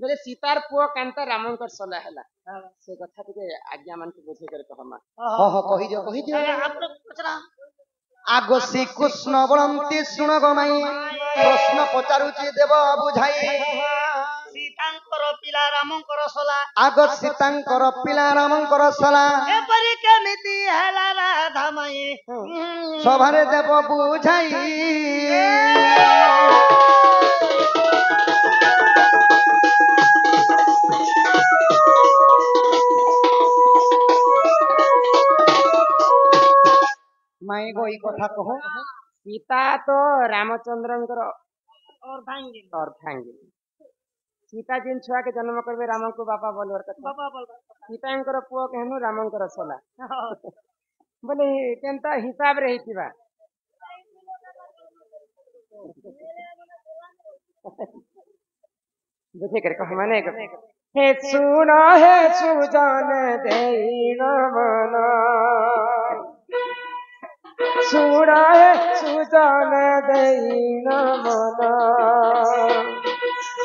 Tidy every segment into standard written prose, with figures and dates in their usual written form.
बोले सीतार पुओ कांता रामंकर सला हैला से कथा टिके आज्ञा मान के बुझे कर कहमा कहि दियो आप लोग पचरा आगो श्रीकृष्ण बलंती शुण गमाई प्रश्न पचारुची देव बुझाई सीतांकर पिला रामंकर सला आगो सीतांकर पिला रामंकर सला एपरि केमिति हैला राधा माई सभारे देव बुझाई माई गई कथा कहो सीता तो रामचंद्रंकर अर्धांगिनी सीता जिन छुआ के जन्म करबे राम को बापा बोलवर कथा सीतांकर पुओ कहनु रामंकर सला बोले केनता हिसाब रे हितिबा बुझे कर कह माने हे सुजान देई मन सुना है सुजान देई मन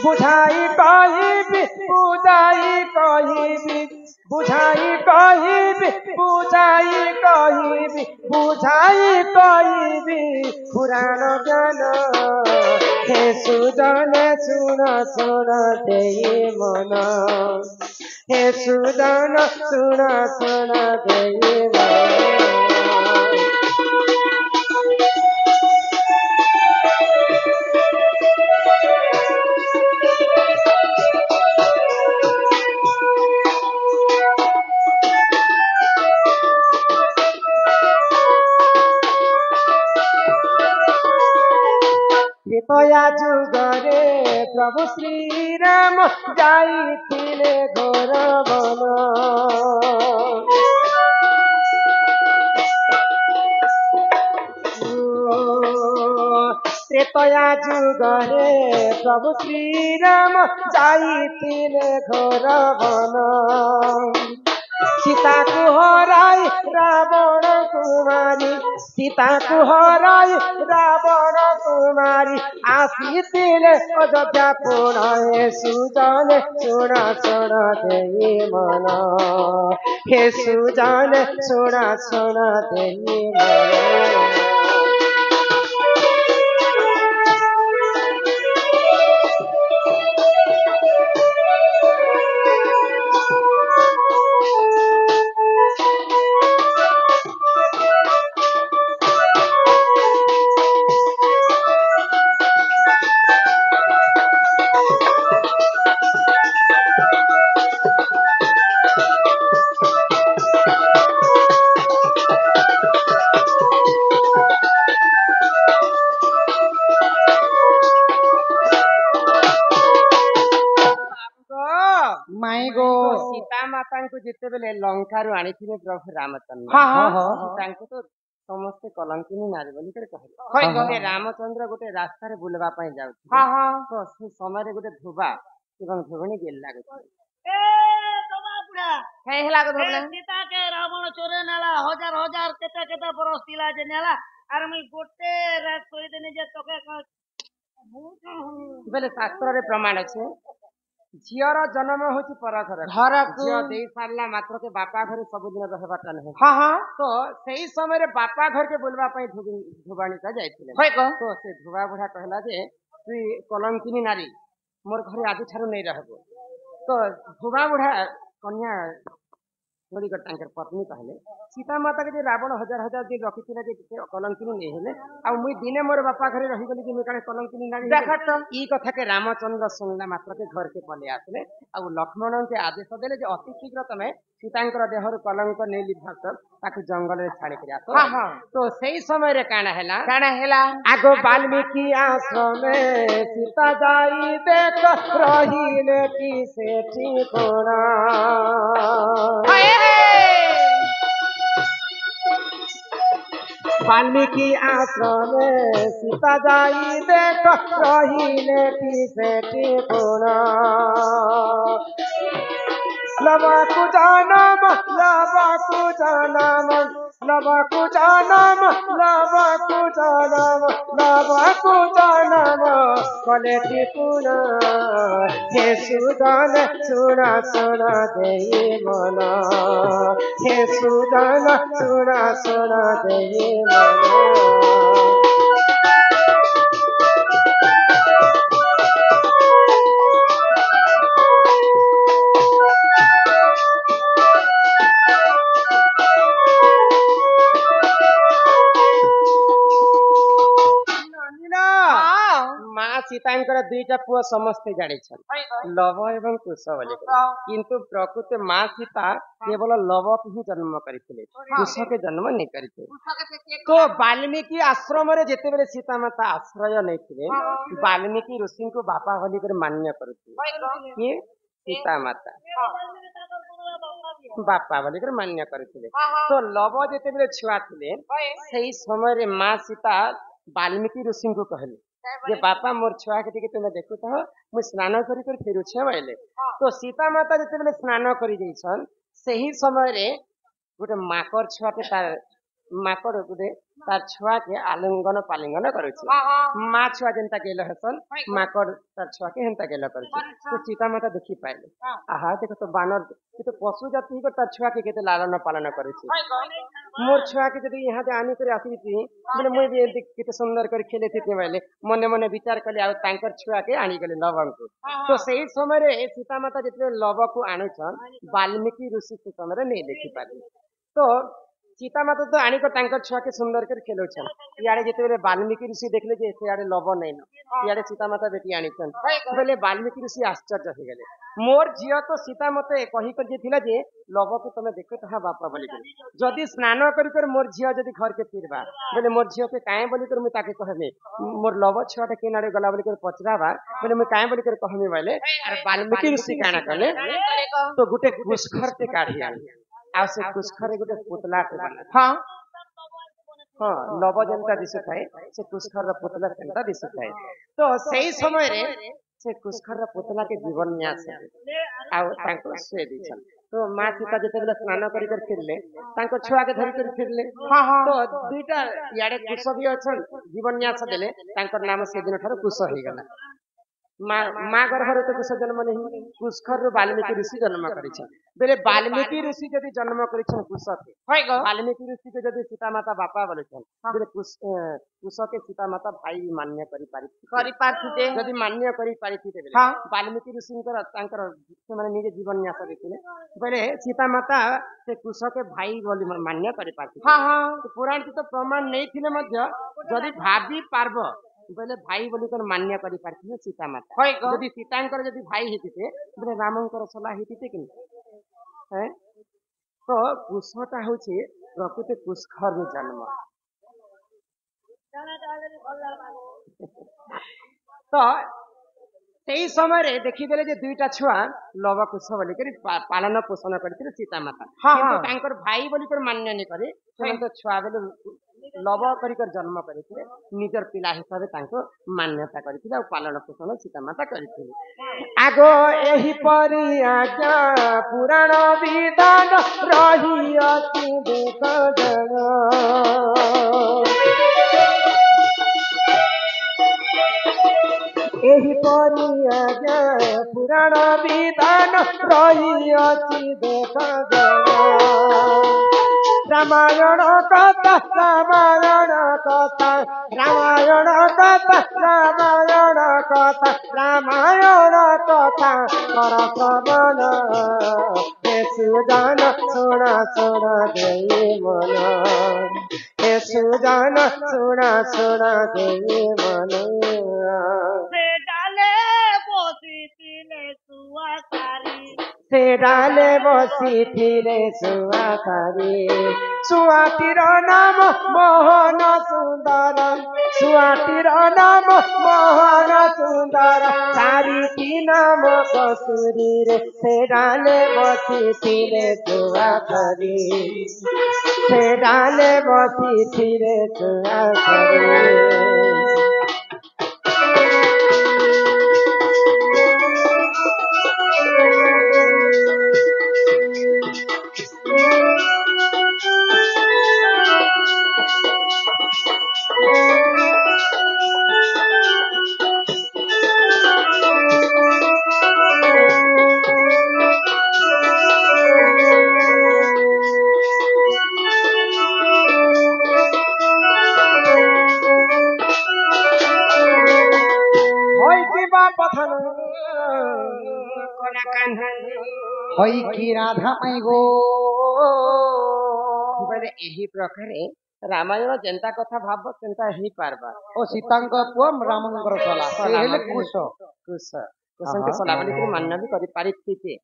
बुझाई कहिबी बुझाई कहिबी बुझाई कहिबी बुझाई कहिबी बुझाई कहिबी पुराण ज्ञान हे सुजन सुन सुन देई मन हे सुजन सुन सुन देई मन त्रेतया जुगरे प्रभु श्री राम जाइथिले घोर वन त्रेतया जुगरे प्रभु श्री राम जाइथिले घोर वन सीता को हराई रावण कुमारी सीता को हराई रावण कुमारी आसीथिले अयोध्या पुणे सुजन सुण सुण देई मन हे सुजन सुण सुण देई मन जिते बेले लंका रु आनी प्रभु रामचंद्र तो समस्ते कलंकिनी नारी बोली कहले रामचंद्र गोटे रास्ता रे बुलवा पई जाउ तो से समय रे गोटे धोबा एवं धोबणी गेल लागै ए दबा पुरा काई हला को धोबला सीता के रावण चोरे नाला हजार हजार केता केता बरस दिला जे नाला आर मैं गोटे रात कोई देने जे तोके बेले शास्त्र रे प्रमाण अछि झियर जन्म होची पर घर झियो दे सारला मात्र के बापा घर सब दिन रहबाटा नहीं तो सही समय रे बापा घर के बोलबा पई धुबाणी का जाइथिले तो से धुबा बुढ़ा कहला जे तू कलंकिनी नारी मोर घरे आदि ठारू नहीं रहबो तो धुबा बुढ़ा कन्या जोड़ी कर तांकर पत्नी कहले सीता माता के रावण हजार हजार दिन रखिथिले जे कलंकिनी नहीं हेले आ मुई दिने मोर बापा घरे रही गली कि मुई काने कलंकिनी नारी देखत ई कथा के रामचंद्र सुनला मात्र के घर के पले आसले आ लक्ष्मण के आदेश देले जे अति शीघ्र तमे सीतांकर देहर कलंक ने लिभास ताकु जंगल रे छाड़ी के आतो तो सही समय रे काना हेला आगो वाल्मीकि आश्रम में सीता जाई देख रहीले की सेठी कोना वाल्मीकि आश्रम में सीता जाई देख रहीले की सेठी कोना लवा को जानम लवकु जनम कले त्रिपुर हे सुदन सुन सुन देई मन हे सुदन सुन सुन देई मन सीतांकर दुईटा पुआ समस्ते जानी लव एवं कुश बोली किंतु प्रकृत माँ सीता केवल लव को ही जन्म करते कुश के जन्म नहीं करते तो वाल्मीकि आश्रम रे जेते बेले सीता माता आश्रय नहीं वाल्मीकि ऋषि को बापा बोली कर मान्य करते सीता माता बापा बोली कर मान्य करते तो लव जेते बेले छुआ थे सही समय माँ सीता वाल्मीकि ऋषि को कहले जे बापा मोर छुआ के टिके तुम देखु तो मु स्नान करी कर फेरुछे बोले तो सीता माता जते बेले स्नान करी जइसन सही समय रे गोटे माकर छुआटे तार माकर गुदे तार छुआ के आलिंगन पालिंगन करूछे माँ छुआ जेंता गेल हसन माकर तार छुआ के हेंता गेल करूछे तो सीता माता देखि पाइले आहा देखो तो बानर तो पशु जाति को तार छुआ के केते लालन पालन करूछे मोर छुआ के जदी यहाँ आनी कर आसी थी बोले मुई भी केते सुंदर कर खेले थे बोले मने मने विचार कले आ तांकर छुआ के आनी गले लवण को तो सही समय रे सीता माता जते लव को आनुछन वाल्मीकि ऋषि के समय रे नहीं देखि पाली तो सीता माता तो आनी को तांकर छुआ के सुंदर कर खेलोछन यारे जते वाल्मीकि ऋषि देखले जे यारे लव नहीं न यारे सीता माता बेटी आनीछन बोले वाल्मीकि ऋषि आश्चर्य हो गेले मोर झियो तो सीता मते कही कर जे थिला जे लव को तमे देखो तहा बापा बोली कर जदी स्नान करी कर मोर झियो जदी घर के फिरबा बोले मोर झियो के काहे बोली कर मु ताके कहबे मोर लव छुआ के नारे गला बोली कर पचराबा बोले मु काहे बोली कर कहबे बोले अरे वाल्मीकि ऋषि काना कले तो गुटे कुशखर ते काढी आनी आ से कुशखर गोटे पुतला के बना हां हां लव जनता दिसु थाए से कुशखर पुतला जनता दिसु थाए तो सही समय रे से कुशखर पुतला के जीवन न्यास आ तांको से दिछन तो माँ सीता जते बेले स्नान करी कर फिरले तांको छुआ के धरि कर फिरले तो दुईटा याडे कुश भी अछन जीवन न्यास देले तांकर नाम से दिन ठार कुश होई गला माँ गर्भर तो कुश जन्म नहीं कुशखर वाल्मीकि ऋषि जन्म करिछन बेले वाल्मीकि ऋषि जदि जन्म करिछन कुश के वाल्मीकि ऋषि के जदि सीता माता बापा बोलेछन बेले कुश के सीता माता भाई मान्य करि पारथिते जदि मान्य करि पारथिते बेले वाल्मीकि ऋषिंकर तांकर से माने निजे जीवन न्यास देथिले बेले सीता माता से कुश के भाई बोली मान्य करि पारथिते तो पुराण तो प्रमाण नहीं थिले मध्य जदि भाभी पार्ब बोले भाई बोली कर मान्य करि पारथिले सीता माता जदि सीतांकर जदि भाई हेतिते बोले रामंकर सला हेतिते कि है तो कुशटा होछि प्रकृति कुशखर जन्म तो सही समय रे देखि देले जे दुईटा छुआ लव कुश बोली कर पालन पोषण करथिले सीता माता किंतु तांकर भाई बोली कर मान्य नहीं करे सेमन तो छुआ बेले लव करी कर जन्म करथिले निजर पिला हिसाब से तांको मान्यता करथिले और पालन पोषण सीता माता करथिले आगो एही परी आज्ञा पुराण विधान रही अति देख जग एही परी आज्ञा पुराण विधान रही अति देख जग रामायण कथा रामायण कथा रामायण कथा रामायण कथा रामायण कथा कर श्रवण हे सुजान सुन सुन देई मन हे सुजान सुन सुन देई मन से डाले बसी थिले सुआकारी सुआतीर नाम मोहन सुंदर सुआतीर नाम मोहन सुंदर सारी नाम कसुरी रे से डाले बसी थिले सुआकारी से डाले बसी थिले सुआकारी पथन कोना कान्हा হই কি রাধা মাই গো बोले एही प्रकारे रामायण जेंता कथा भाव सेंता ही पारबा ও সীতাঙ্ক পুଅ রামঙ্কর সলা সে হেলে কুশ कुश कुशंके सला बोली कि मान्य भी करि पारिथि से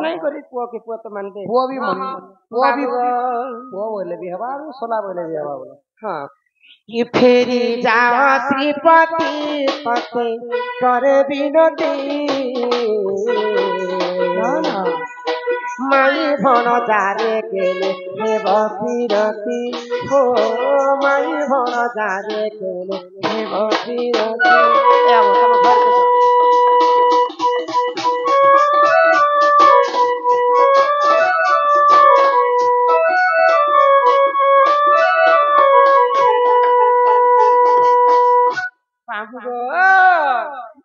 नहीं करि पुओ के पुओ तो मानते পুଅ ବି পুଅ বলে বি হবা আর সলা বলে বি হবা বলে हाँ कि फेरी जाओ श्रीपति पति करे विनती माई भण जारे केले हे बसिरती हो माई भण जारे केले हे बसिरती ए अब सब घर के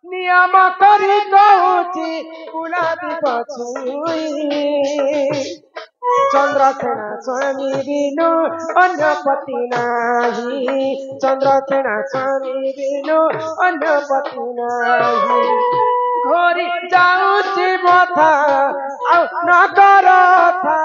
नियम करी कहूची गुलाबी पछुई चंद्रसेना स्वामी बिनु अन्य पति नाही चंद्रसेना स्वामी बिनु अन्य पति नाही घोरी जाऊची मथा आउ नगर था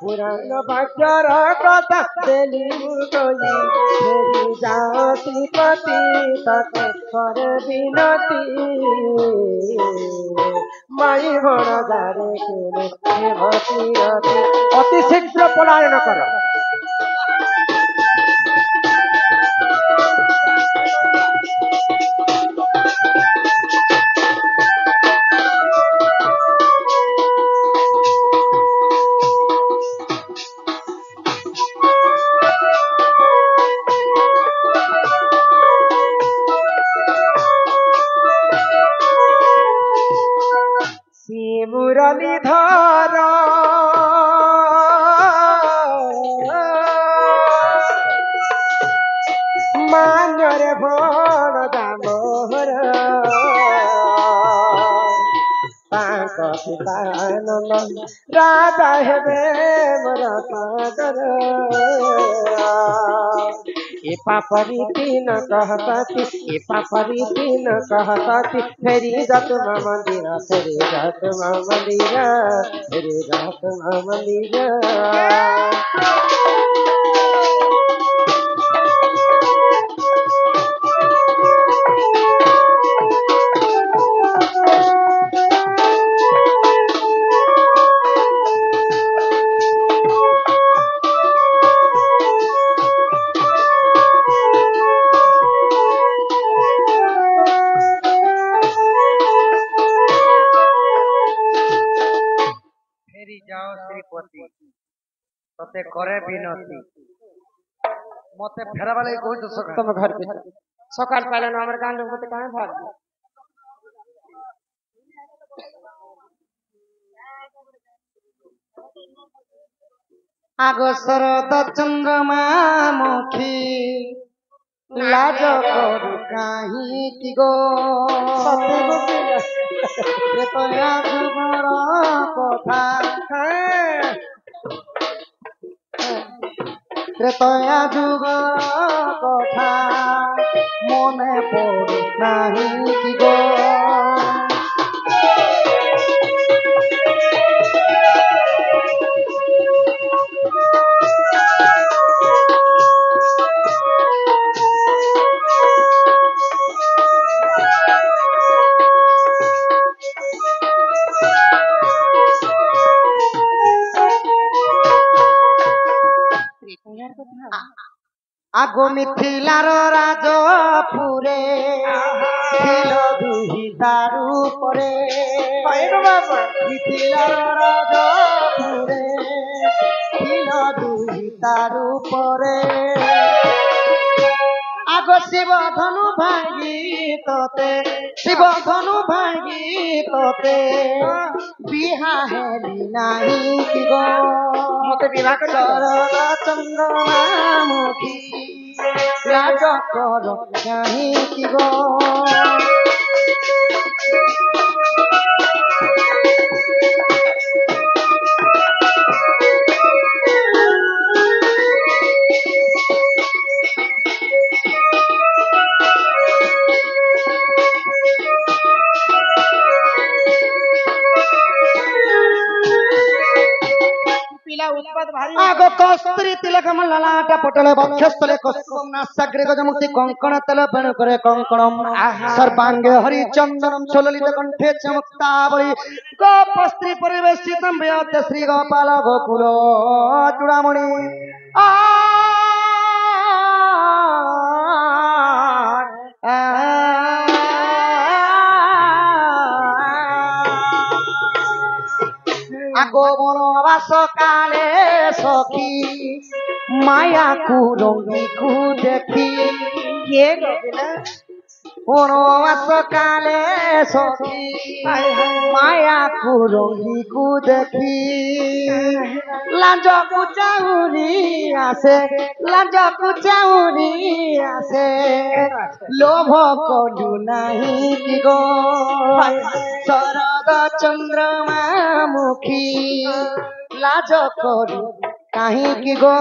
पुराण वाक्यर कथा देली मुगई फेरी जाओ श्रीपति तते करे विनती माई भण जारे केले हे बसिरती अति शीघ्र पलायन कर मुरलीधर मान्यरे भण दामोहर तांक पितानंद राजा हेबे मोर सागर ए पापरी तीन कहताती ए पापरी तीन कहताती फेरी जात मंदिर फेरी जात मंदिर फेरी जात मंदिर तते करे विनती मते फेराबा लागि कहू तो तुम घर पे सकाल पहले न हमर गांड मते काहे भाग आगो शरद चंद्रमा मुखी लाज करू काहि की गो तया जुगर कथा त्रेतया जुगर कथा मने पड़ु नाही की गो आगो मिथिलार राजपुरे ছিল দুহি দারু পরে মিথিলার রাজপুরে ছিল দুহি দারু পরে আগো শিব ধনু ভাঙ্গি তোতে শিব ধনু ভাঙ্গি তোতে বিহা হেলি নাই কি গো মতে বিবাহ করে শরদ চন্দ্রমা মুখী লাজ কর কাহি কি গো भारी आग कस्तूरी तिलक ललाट पटले वक्षस्थले कस्तूरम नासाग्रे गजमुक्ति कंकण तल पेण करे कंकणम सर्वांगे हरिचंदनम सुललित कंठे चमक्तावली गोपस्त्री परिवेशितम व्यात श्री गोपाल गोकुल चूड़ामणि आगो बनवास काले सखी माया को रंगी को देखी ये बनवास काले सखी माया को रंगी को देखी लाज को चाउनी आसे लाज को चाउनी आसे लोभ कलु नहीं कि गो शरद चंद्रमा मुखी लाज करू कहीं कि गो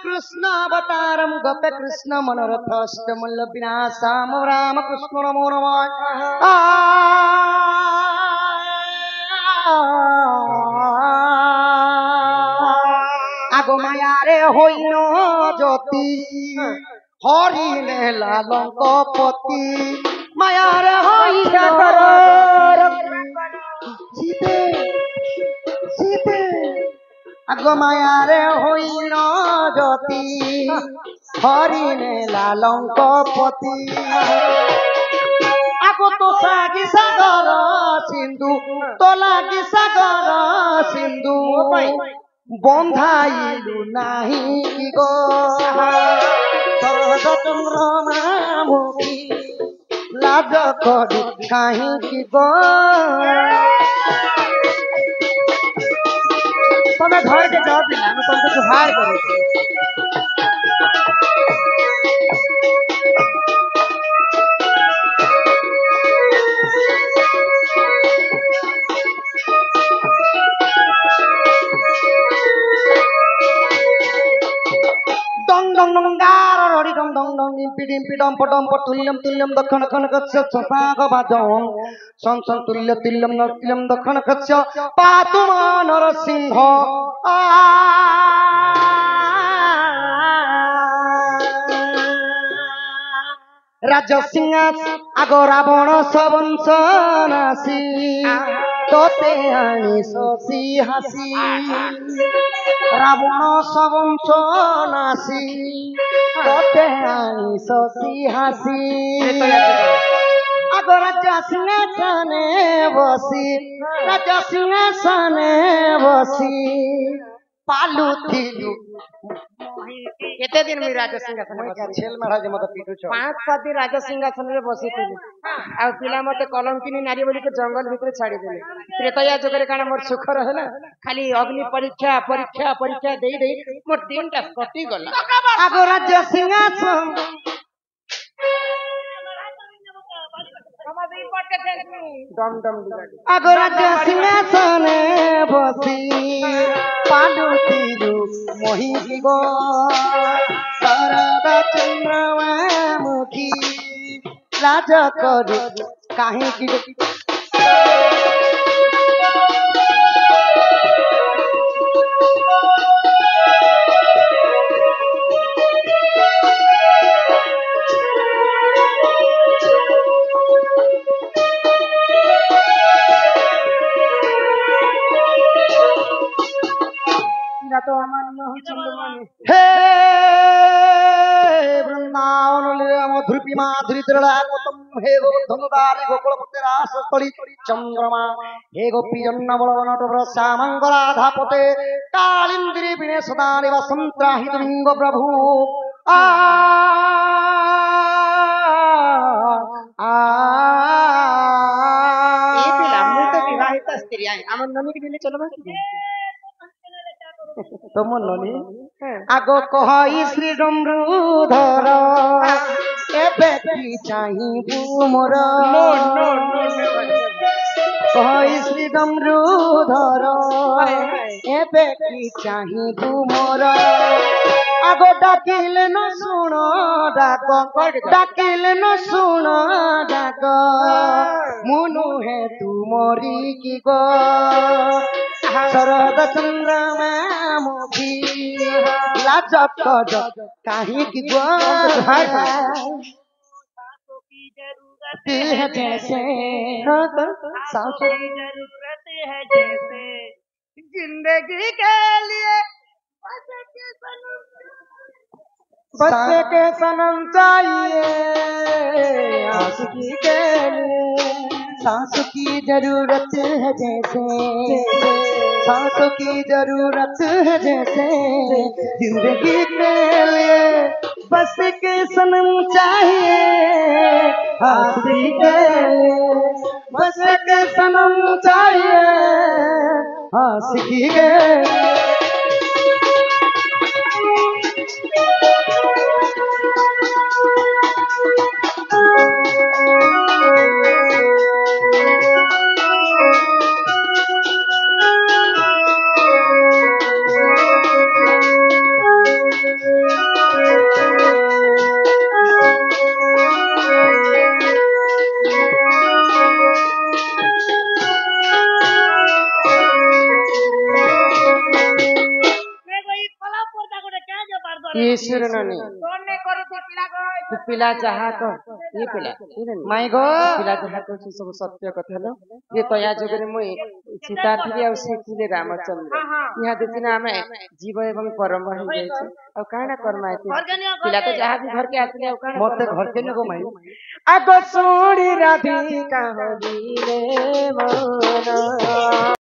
कृष्णावतारम गोपे कृष्ण मनोरथाष्टमल्ल विनाशाम राम कृष्ण नमो नमः आगो माया रे होइल ज्योति हरि ने लालंक पति माया रे होइल सीते सीते आगो माया रे होइल ज्योति हरि ने लालंक पति आगो तो सागी सागर सिंधु तो लागी सागर सिंधु बंधाइलु नाही कि गो शरद चंद्रमा मुखी लाज करू काहीं कि गो तमे घर के जवाब दिला मैं तुमको जुहार करूँ dong dong dong gar rodi dong dong dong impi dom podom potulyam tulyam dakhan khan katsya sasaga badom son son tulya tulyam natyam dakhan katsya patuma narasingho Raja Singh आगो रावण सबंश नासी तोते आनी सोसी हासी रावण सबंश नासी तोते आनी सोसी हासी आगो राजा सिंहासने बसी राजा सिंहासने बसी पालू थिलू केते दिन में राजा सिंहासन छेल महाराज मत पीटू छ 5-7 दिन राजा सिंहासन रे बसी थिले आ पिला मते कलंकिनी नारी बोली के जंगल भीतर छाड़ी देले त्रेतया जगरे काना मोर सुख रहला खाली अग्नि परीक्षा परीक्षा परीक्षा देई देई मोर दिनटा कटि गला आगो राजा सिंहासन डम डम आगो राजा सिंहासने बसी पालू थिलू मोहि गो शरद चंद्रमा मुखी लाज करू काहीं कि तो अमान्य हो चंद्रमानी हे वृंदावन लीला मधुरी माधुरी त्रिला गौतम हे गोवर्धनदारी गोकुल पते रास स्थली चंद्रमा हे गोपी जन्म बलवनट व्रसा मंगलाधापते कालिंद्री विने सदा निवासंत्राहित लिंग प्रभु आ ये पिला मैं तो विवाहित स्त्री आहे आमन ननी के दिले चलो तुम ननी आगो कहई श्री डमरूधर एबे की चाहिबू मोर नो नो नो कहि श्री डमरूधर एबे की चाहिबू मोर आगो डाकिले न सुन डाक डाकिले न सुन डाक मुनु है तू मोरी की गो शरद चंद्रमा मुखी लाजक काहे की गो की जरूरत है जैसे सांसों की जरूरत है जैसे जिंदगी के लिए बच्चे के सनम चाहिए आशिकी के लिए सांसों की जरूरत है जैसे सांसों की जरूरत है जैसे जिंदगी के लिए बस के सनम चाहिए आशिकी के लिए बस के सनम चाहिए आशिकी के लिए ईश्वर ननी सोने करते पिला गो पिला चाहा तो ये पिला माई गो पिला चाहा तो सब सत्य कथा लो ये तया जगरे मुई सीतार्थी आ सीखिले रामचंद्र यहाँ देखिना हमें जीव एवं परम हो जाय छै और काना कर्मा पिला तो जहाँ भी घर के आसले मते घर के नको माई आगो सोड़ी राधिका होली रे मोर